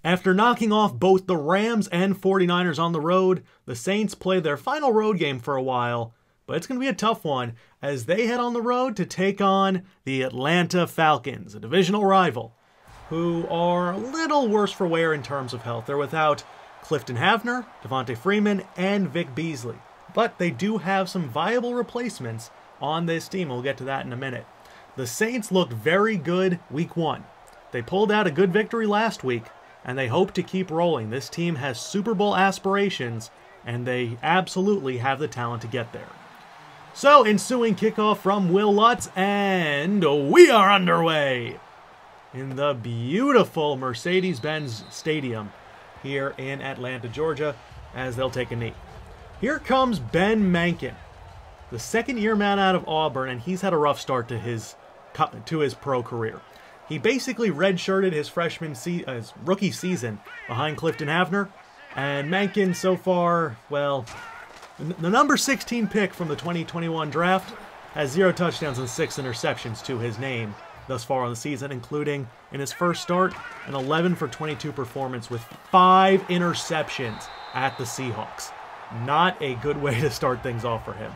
After knocking off both the Rams and 49ers on the road, the Saints play their final road game for a while, but it's going to be a tough one as they head on the road to take on the Atlanta Falcons, a divisional rival, who are a little worse for wear in terms of health. They're without Clifton Havner, Devontae Freeman, and Vic Beasley, but they do have some viable replacements on this team. We'll get to that in a minute. The Saints looked very good week 1. They pulled out a good victory last week, and they hope to keep rolling. This team has Super Bowl aspirations, and they absolutely have the talent to get there. So, ensuing kickoff from Will Lutz, and we are underway in the beautiful Mercedes-Benz Stadium here in Atlanta, Georgia, as they'll take a knee. Here comes Ben Mankin, the second-year man out of Auburn, and he's had a rough start to his pro career. He basically redshirted his rookie season behind Clifton Havner, and Mankin so far, well, the number 16 pick from the 2021 draft has 0 touchdowns and 6 interceptions to his name thus far on the season, including in his first start, an 11 for 22 performance with 5 interceptions at the Seahawks. Not a good way to start things off for him.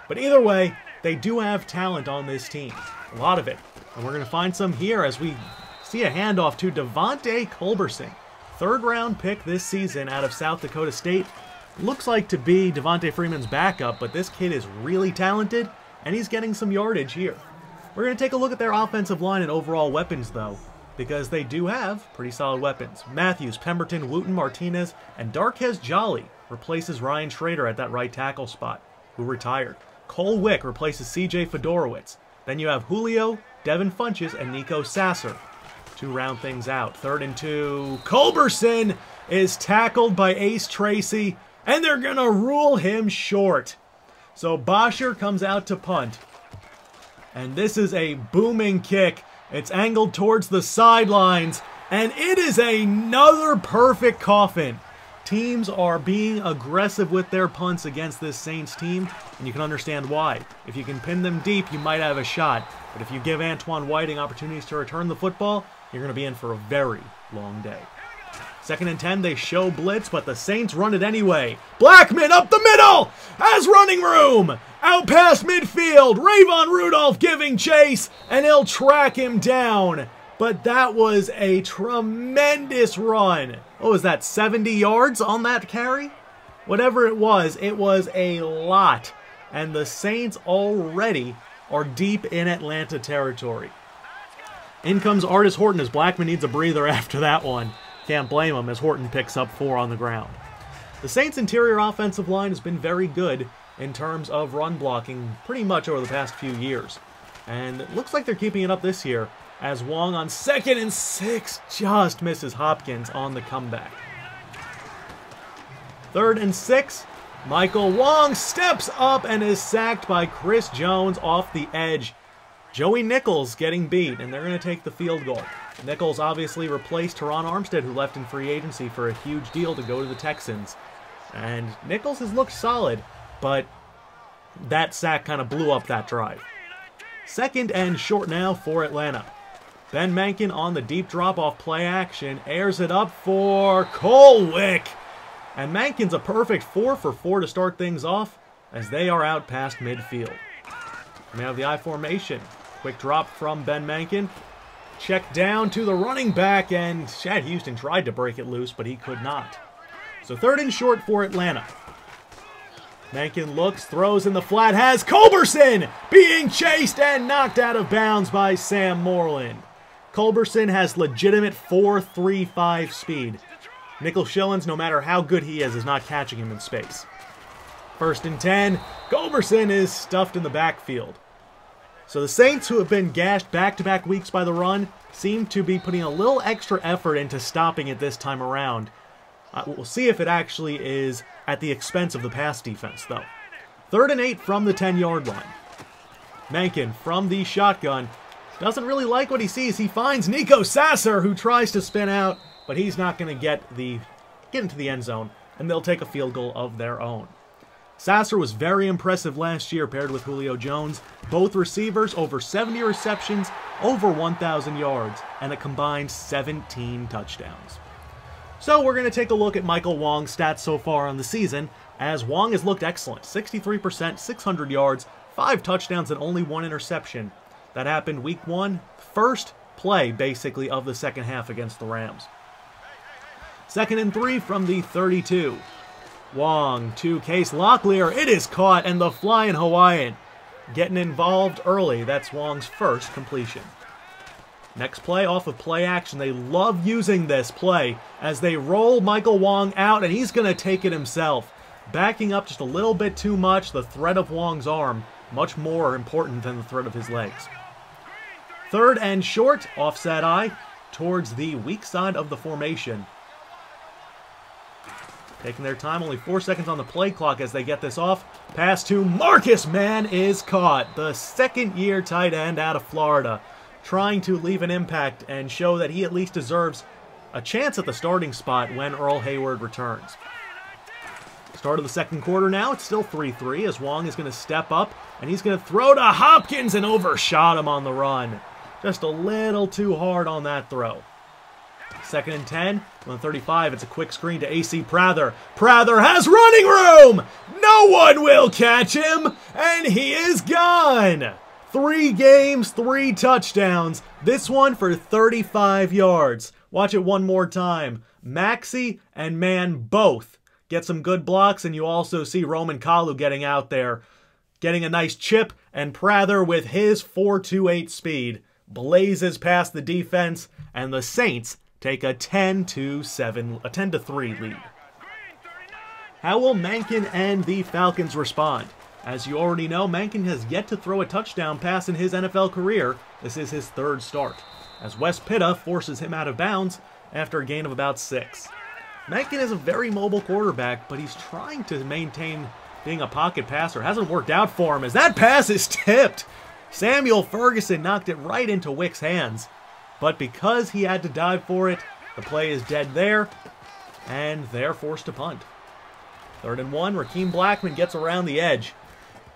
But either way, they do have talent on this team. A lot of it. And we're going to find some here as we see a handoff to Devontae Culberson. 3rd round pick this season out of South Dakota State. Looks like to be Devontae Freeman's backup, but this kid is really talented, and he's getting some yardage here. We're going to take a look at their offensive line and overall weapons, though, because they do have pretty solid weapons. Matthews, Pemberton, Wooten, Martinez, and Darquez Jolly replaces Ryan Schrader at that right tackle spot, who retired. Cole Wick replaces C.J. Fedorowicz. Then you have Julio, Devin Funches, and Nico Sasser to round things out. 3rd and 2. Culberson is tackled by Ace Tracy, and they're going to rule him short. So Bosher comes out to punt. And this is a booming kick. It's angled towards the sidelines, and it is another perfect coffin. Teams are being aggressive with their punts against this Saints team, and you can understand why. If you can pin them deep, you might have a shot. But if you give Antoine Whiting opportunities to return the football, you're going to be in for a very long day. 2nd and 10, they show blitz, but the Saints run it anyway. Blackman up the middle, has running room. Out past midfield, Rayvon Rudolph giving chase, and he'll track him down. But that was a tremendous run. What was that, 70 yards on that carry? Whatever it was a lot. And the Saints already are deep in Atlanta territory. In comes Artis Horton as Blackman needs a breather after that one. Can't blame him as Horton picks up 4 on the ground. The Saints' interior offensive line has been very good in terms of run blocking pretty much over the past few years. And it looks like they're keeping it up this year as Wong on 2nd and 6 just misses Hopkins on the comeback. 3rd and 6, Michael Wong steps up and is sacked by Chris Jones off the edge. Joey Nichols getting beat, and they're going to take the field goal. Nichols obviously replaced Teron Armstead, who left in free agency for a huge deal to go to the Texans. And Nichols has looked solid, but that sack kind of blew up that drive. 2nd and short now for Atlanta. Ben Mankin on the deep drop-off play action, airs it up for Cole Wick. And Mankin's a perfect 4 for 4 to start things off as they are out past midfield. We have the I formation. Quick drop from Ben Mankin. Check down to the running back, and Shad Houston tried to break it loose, but he could not. So 3rd and short for Atlanta. Mankin looks, throws in the flat, has Culberson being chased and knocked out of bounds by Sam Moreland. Culberson has legitimate 4.35 speed. Nickel Shillings, no matter how good he is not catching him in space. 1st and 10, Culberson is stuffed in the backfield. So the Saints, who have been gashed back-to-back weeks by the run, seem to be putting a little extra effort into stopping it this time around. We'll see if it actually is at the expense of the pass defense, though. 3rd and 8 from the 10-yard line. Mankin from the shotgun doesn't really like what he sees. He finds Nico Sasser, who tries to spin out, but he's not going to get into the end zone, and they'll take a field goal of their own. Sasser was very impressive last year paired with Julio Jones. Both receivers over 70 receptions, over 1,000 yards, and a combined 17 touchdowns. So we're going to take a look at Michael Wong's stats so far on the season, as Wong has looked excellent. 63%, 600 yards, 5 touchdowns, and only 1 interception. That happened week 1, first play, basically, of the second half against the Rams. 2nd and 3 from the 32. Wong to Case Locklear. It is caught, and the Flying Hawaiian getting involved early. That's Wong's first completion. Next play off of play action. They love using this play as they roll Michael Wong out, and he's going to take it himself. Backing up just a little bit too much. The threat of Wong's arm, much more important than the threat of his legs. 3rd and short, offset eye, towards the weak side of the formation. Taking their time, only 4 seconds on the play clock as they get this off. Pass to Marcus Mann is caught. The second-year tight end out of Florida, trying to leave an impact and show that he at least deserves a chance at the starting spot when Earl Hayward returns. Start of the second quarter now. It's still 3-3 as Wong is going to step up, and he's going to throw to Hopkins and overshot him on the run. Just a little too hard on that throw. 2nd and 10. On the 35, it's a quick screen to A.C. Prather. Prather has running room! No one will catch him! And he is gone! 3 games, 3 touchdowns. This one for 35 yards. Watch it one more time. Maxey and Mann both get some good blocks, and you also see Roman Kalu getting out there, getting a nice chip, and Prather with his 4.28 speed blazes past the defense, and the Saints take a 10-3 lead. How will Mankin and the Falcons respond? As you already know, Mankin has yet to throw a touchdown pass in his NFL career. This is his 3rd start, as Wes Pitta forces him out of bounds after a gain of about 6. Mankin is a very mobile quarterback, but he's trying to maintain being a pocket passer. Hasn't worked out for him as that pass is tipped. Samuel Ferguson knocked it right into Wick's hands, but because he had to dive for it, the play is dead there, and they're forced to punt. 3rd and 1, Rakkim Blackman gets around the edge.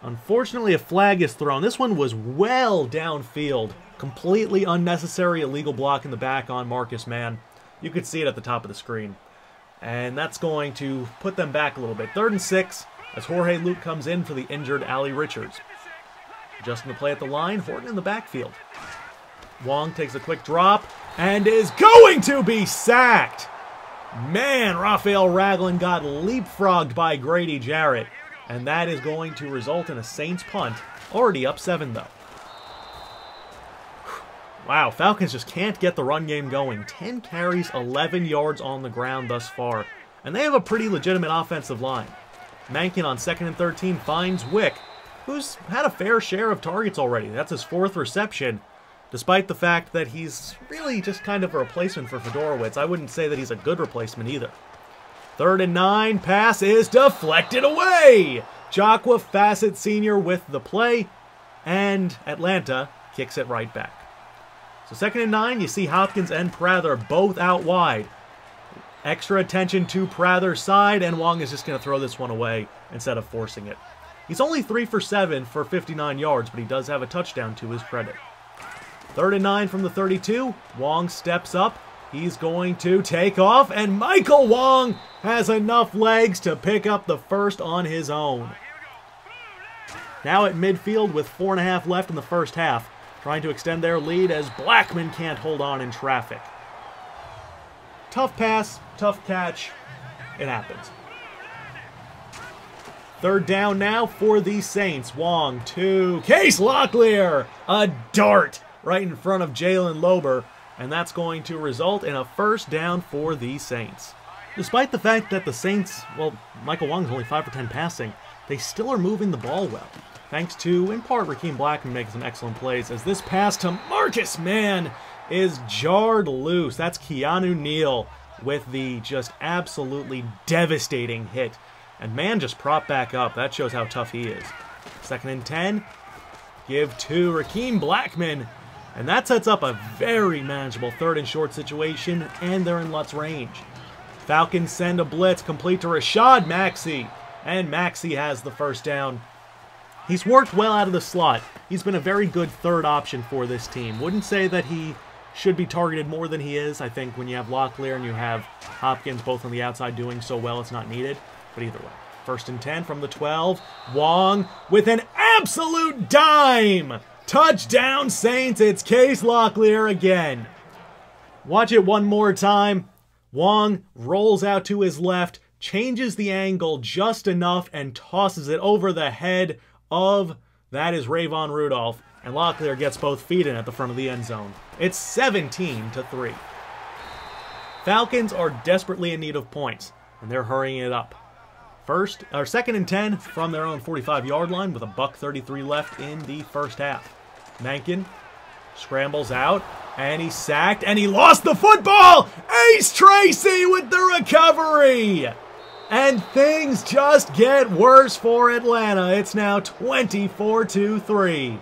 Unfortunately, a flag is thrown. This one was well downfield. Completely unnecessary illegal block in the back on Marcus Mann. You could see it at the top of the screen. And that's going to put them back a little bit. 3rd and 6, as Jorge Luke comes in for the injured Allie Richards. Adjusting the play at the line, Horton in the backfield. Wong takes a quick drop and is going to be sacked. Man, Raphael Ragland got leapfrogged by Grady Jarrett. And that is going to result in a Saints punt. Already up 7, though. Wow, Falcons just can't get the run game going. 10 carries, 11 yards on the ground thus far. And they have a pretty legitimate offensive line. Mankin on 2nd and 13 finds Wick, who's had a fair share of targets already. That's his 4th reception, despite the fact that he's really just kind of a replacement for Fedorowicz. I wouldn't say that he's a good replacement either. 3rd and 9, pass is deflected away. Jocqua Fassitt Sr. with the play, and Atlanta kicks it right back. So 2nd and 9, you see Hopkins and Prather both out wide. Extra attention to Prather's side, and Wong is just going to throw this one away instead of forcing it. He's only 3 for 7 for 59 yards, but he does have a touchdown to his credit. 3rd and 9 from the 32, Wong steps up. He's going to take off, and Michael Wong has enough legs to pick up the first on his own. Now at midfield with 4.5 left in the first half, trying to extend their lead as Blackman can't hold on in traffic. Tough pass, tough catch. It happens. 3rd down now for the Saints. Wong to Case Locklear. A dart right in front of Jalen Lober. And that's going to result in a 1st down for the Saints. Despite the fact that the Saints, well, Michael Wong's only 5 for 10 passing, they still are moving the ball well. Thanks to, in part, Rakkim Blackman making some excellent plays as this pass to Marcus Mann is jarred loose. That's Keanu Neal with the just absolutely devastating hit. And Mann just propped back up. That shows how tough he is. 2nd and 10. Give to Rakkim Blackman. And that sets up a very manageable 3rd and short situation, and they're in Lutt's range. Falcons send a blitz complete to Rashad Maxey, and Maxey has the 1st down. He's worked well out of the slot. He's been a very good 3rd option for this team. Wouldn't say that he should be targeted more than he is. I think when you have Locklear and you have Hopkins both on the outside doing so well it's not needed, but either way. 1st and 10 from the 12. Wong with an absolute dime! Touchdown Saints, it's Case Locklear again. Watch it one more time. Wong rolls out to his left, changes the angle just enough, and tosses it over the head of, that is Rayvon Rudolph, and Locklear gets both feet in at the front of the end zone. It's 17-3. Falcons are desperately in need of points, and they're hurrying it up. 2nd and 10 from their own 45-yard line with $1:33 left in the first half. Mankin scrambles out, and he's sacked, and he lost the football! Ace Tracy with the recovery! And things just get worse for Atlanta. It's now 24-3.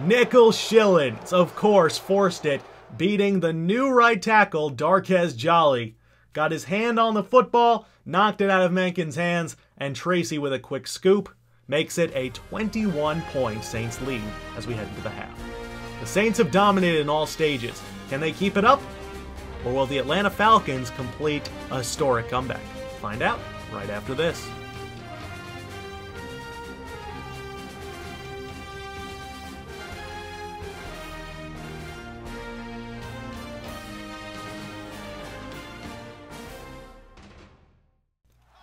Nickel Shillings, of course, forced it, beating the new right tackle, Darquez Jolly. Got his hand on the football, knocked it out of Mankin's hands, and Tracy with a quick scoop makes it a 21-point Saints lead as we head into the half. The Saints have dominated in all stages. Can they keep it up? Or will the Atlanta Falcons complete a historic comeback? Find out right after this.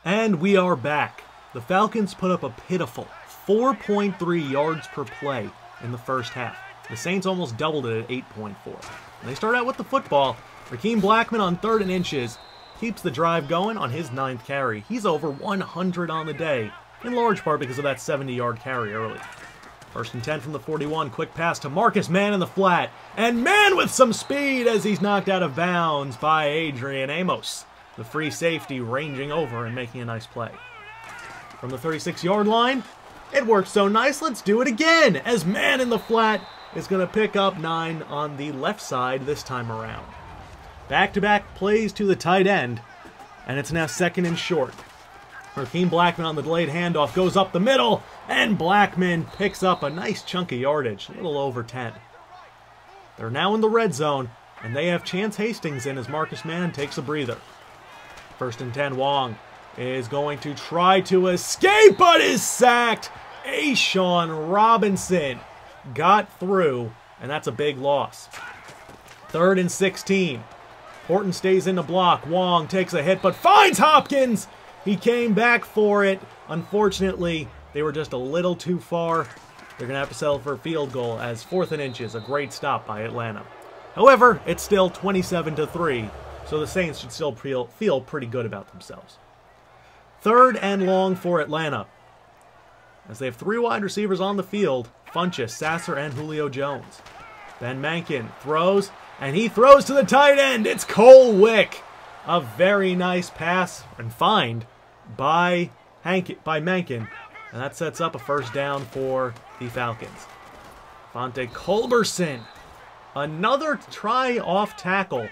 And we are back. The Falcons put up a pitiful 4.3 yards per play in the first half. The Saints almost doubled it at 8.4. And they start out with the football. Rakkim Blackman on 3rd and inches keeps the drive going on his 9th carry. He's over 100 on the day, in large part because of that 70-yard carry early. 1st and 10 from the 41, quick pass to Marcus Mann in the flat, and Mann with some speed as he's knocked out of bounds by Adrian Amos. The free safety ranging over and making a nice play. From the 36-yard line, it worked so nice, let's do it again, as Mann in the flat is going to pick up 9 on the left side this time around. Back-to-back plays to the tight end, and it's now 2nd and short. Rakkim Blackman on the delayed handoff goes up the middle, and Blackman picks up a nice chunk of yardage, a little over 10. They're now in the red zone, and they have Chance Hastings in as Marcus Mann takes a breather. 1st and 10, Wong is going to try to escape, but is sacked. A'Shawn Robinson got through, and that's a big loss. 3rd and 16. Horton stays in the block. Wong takes a hit, but finds Hopkins. He came back for it. Unfortunately, they were just a little too far. They're going to have to settle for a field goal as 4th and inches, a great stop by Atlanta. However, it's still 27-3, so the Saints should still feel pretty good about themselves. 3rd and long for Atlanta, as they have 3 wide receivers on the field, Funchess, Sasser, and Julio Jones. Ben Mankin throws, and he throws to the tight end. It's Cole Wick. A very nice pass and find by Mankin, and that sets up a 1st down for the Falcons. Fonte Culberson, another try off tackle.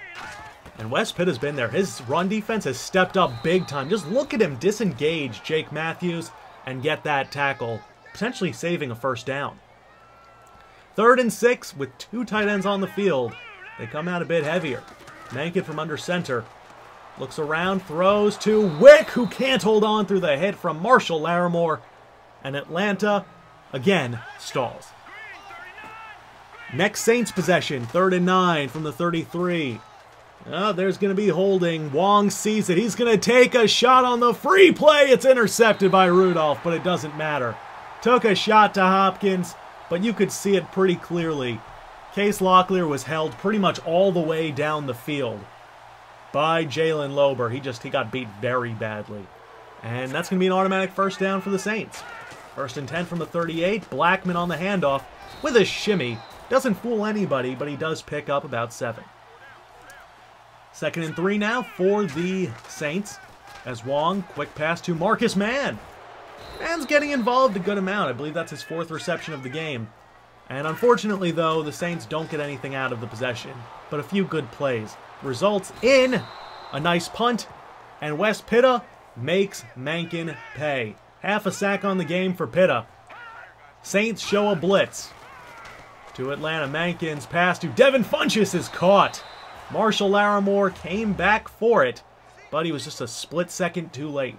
And Wes Pitt has been there. His run defense has stepped up big time. Just look at him disengage Jake Matthews and get that tackle, potentially saving a 1st down. 3rd and 6 with 2 tight ends on the field. They come out a bit heavier. Mankin from under center looks around, throws to Wick, who can't hold on through the hit from Marshall Larimore. And Atlanta, again, stalls. Next Saints possession, 3rd and 9 from the 33. There's going to be holding. Wong sees it. He's going to take a shot on the free play. It's intercepted by Rudolph, but it doesn't matter. Took a shot to Hopkins, but you could see it pretty clearly. Case Locklear was held pretty much all the way down the field by Jalen Lober. He got beat very badly. And that's going to be an automatic 1st down for the Saints. 1st and 10 from the 38. Blackman on the handoff with a shimmy. Doesn't fool anybody, but he does pick up about 7. 2nd and 3 now for the Saints, as Wong, quick pass to Marcus Mann. Mann's getting involved a good amount. I believe that's his 4th reception of the game. And unfortunately, though, the Saints don't get anything out of the possession, but a few good plays. Results in a nice punt, and Wes Pitta makes Mankin pay. Half a sack on the game for Pitta. Saints show a blitz to Atlanta. Mankin's pass to Devin Funchess is caught. Marshall Larimore came back for it, but he was just a split second too late.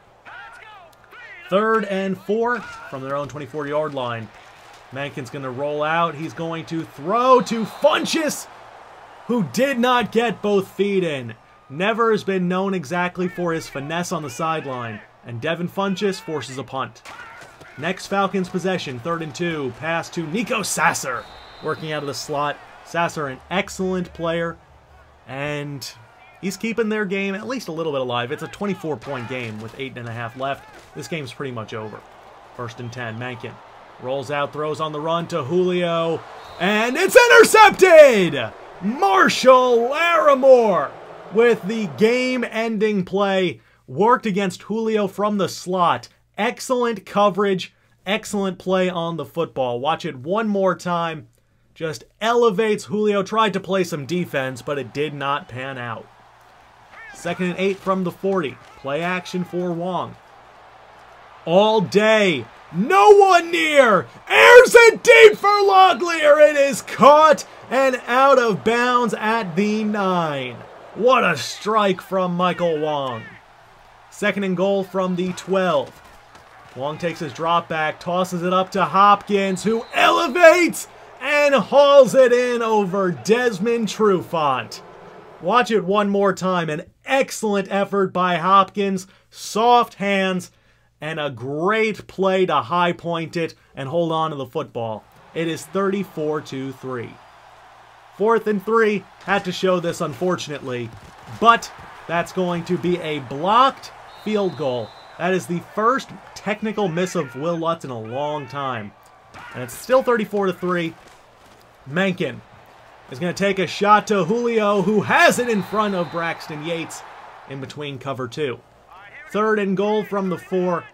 3rd and 4 from their own 24-yard line. Mankin's going to roll out. He's going to throw to Funchess, who did not get both feet in. Never has been known exactly for his finesse on the sideline, and Devin Funchess forces a punt. Next Falcons possession, 3rd and 2, pass to Nico Sasser, working out of the slot. Sasser, an excellent player, and he's keeping their game at least a little bit alive. It's a 24-point game with 8.5 left. This game's pretty much over. 1st and 10, Mankin rolls out, throws on the run to Julio, and it's intercepted! Marshall Larimore with the game-ending play. Worked against Julio from the slot. Excellent coverage, excellent play on the football. Watch it one more time. Just elevates Julio. Tried to play some defense, but it did not pan out. 2nd and 8 from the 40. Play action for Wong. All day. No one near. Airs it deep for Locklear. It is caught and out of bounds at the 9. What a strike from Michael Wong. 2nd and goal from the 12. Wong takes his drop back, tosses it up to Hopkins, who elevates and hauls it in over Desmond Trufant. Watch it one more time. An excellent effort by Hopkins. Soft hands and a great play to high point it and hold on to the football. It is 34-3. 4th and 3. Had to show this, unfortunately. But that's going to be a blocked field goal. That is the first technical miss of Will Lutz in a long time. And it's still 34-3. Mankin is going to take a shot to Julio, who has it in front of Braxton Yates in between cover 2. 3rd and goal from the 4.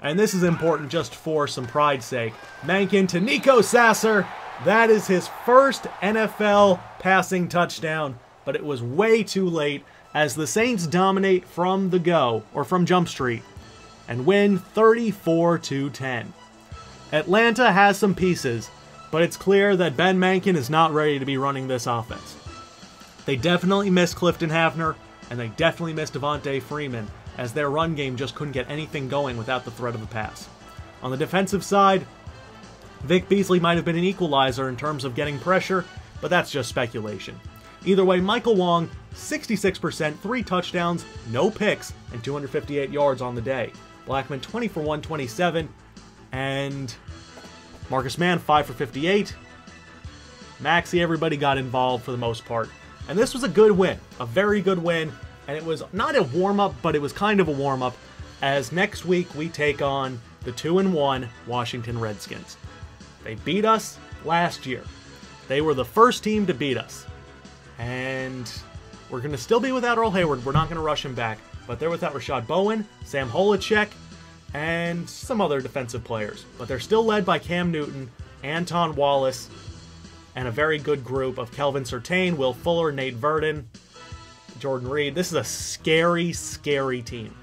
And this is important just for some pride's sake. Mankin to Nico Sasser. That is his first NFL passing touchdown, but it was way too late as the Saints dominate from the go, or from Jump Street, and win 34-10. Atlanta has some pieces, but it's clear that Ben Mankin is not ready to be running this offense. They definitely missed Clifton Hafner, and they definitely missed Devontae Freeman, as their run game just couldn't get anything going without the threat of the pass. On the defensive side, Vic Beasley might have been an equalizer in terms of getting pressure, but that's just speculation. Either way, Michael Wong, 66%, 3 touchdowns, no picks, and 258 yards on the day. Blackman, 20 for 127, and Marcus Mann, 5 for 58. Maxey, everybody got involved for the most part. And this was a good win, a very good win, and it was not a warm-up, but it was kind of a warm-up, as next week we take on the 2-1 Washington Redskins. They beat us last year. They were the first team to beat us. And we're going to still be without Earl Hayward. We're not going to rush him back. But they're without Rashad Bowen, Sam Holacek, and some other defensive players. But they're still led by Cam Newton, Anton Wallace, and a very good group of Kelvin Surtain, Will Fuller, Nate Verdon, Jordan Reed. This is a scary, scary team.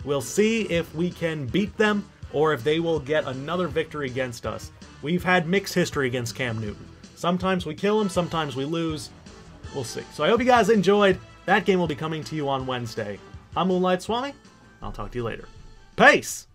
We'll see if we can beat them or if they will get another victory against us. We've had mixed history against Cam Newton. Sometimes we kill him, sometimes we lose. We'll see. So I hope you guys enjoyed. That game will be coming to you on Wednesday. I'm Moonlightswami. I'll talk to you later. Peace!